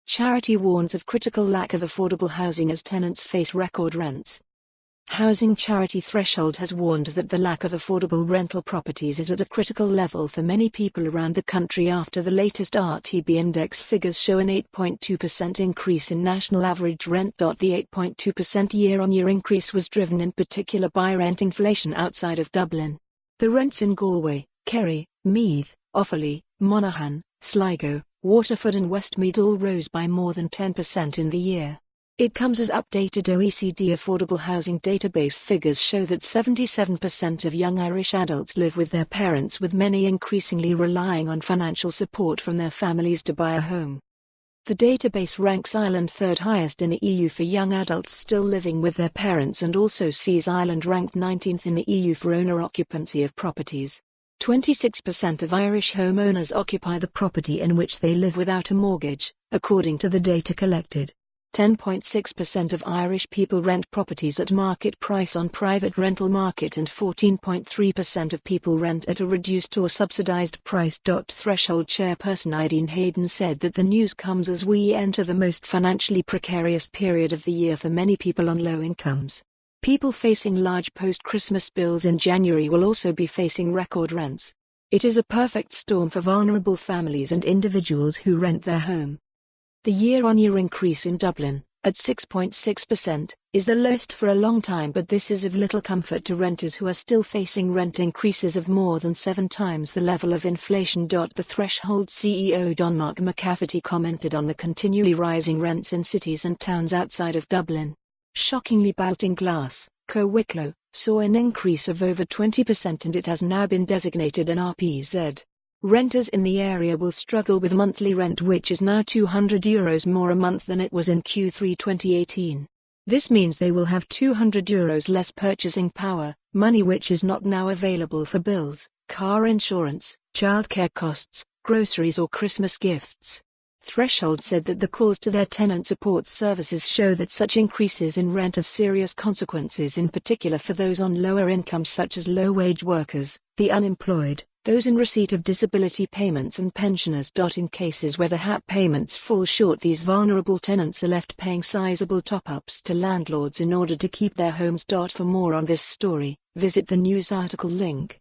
Charity warns of critical lack of affordable housing as tenants face record rents. Housing charity Threshold has warned that the lack of affordable rental properties is at a critical level for many people around the country after the latest RTB Index figures show an 8.2% increase in national average rent. The 8.2% year-on-year increase was driven in particular by rent inflation outside of Dublin. The rents in Galway, Kerry, Meath, Offaly, Monaghan, Sligo, Waterford and Westmeath all rose by more than 10% in the year. It comes as updated OECD Affordable Housing Database figures show that 77% of young Irish adults live with their parents, with many increasingly relying on financial support from their families to buy a home. The database ranks Ireland third highest in the EU for young adults still living with their parents and also sees Ireland ranked 19th in the EU for owner-occupancy of properties. 26% of Irish homeowners occupy the property in which they live without a mortgage, according to the data collected. 10.6% of Irish people rent properties at market price on private rental market, and 14.3% of people rent at a reduced or subsidised price. Threshold Chairperson Aideen Hayden said that the news comes as we enter the most financially precarious period of the year for many people on low incomes. People facing large post-Christmas bills in January will also be facing record rents. It is a perfect storm for vulnerable families and individuals who rent their home. The year-on-year increase in Dublin, at 6.6%, is the lowest for a long time, but this is of little comfort to renters who are still facing rent increases of more than 7 times the level of inflation. The Threshold CEO Donmark McCafferty commented on the continually rising rents in cities and towns outside of Dublin. Shockingly, Baltinglass, Co-Wicklow, saw an increase of over 20%, and it has now been designated an RPZ. Renters in the area will struggle with monthly rent, which is now €200 more a month than it was in Q3 2018. This means they will have €200 less purchasing power, money which is not now available for bills, car insurance, childcare costs, groceries or Christmas gifts. Threshold said that the calls to their tenant support services show that such increases in rent have serious consequences, in particular for those on lower incomes such as low-wage workers, the unemployed, those in receipt of disability payments and pensioners. In cases where the HAP payments fall short, these vulnerable tenants are left paying sizable top-ups to landlords in order to keep their homes. For more on this story, visit the news article link.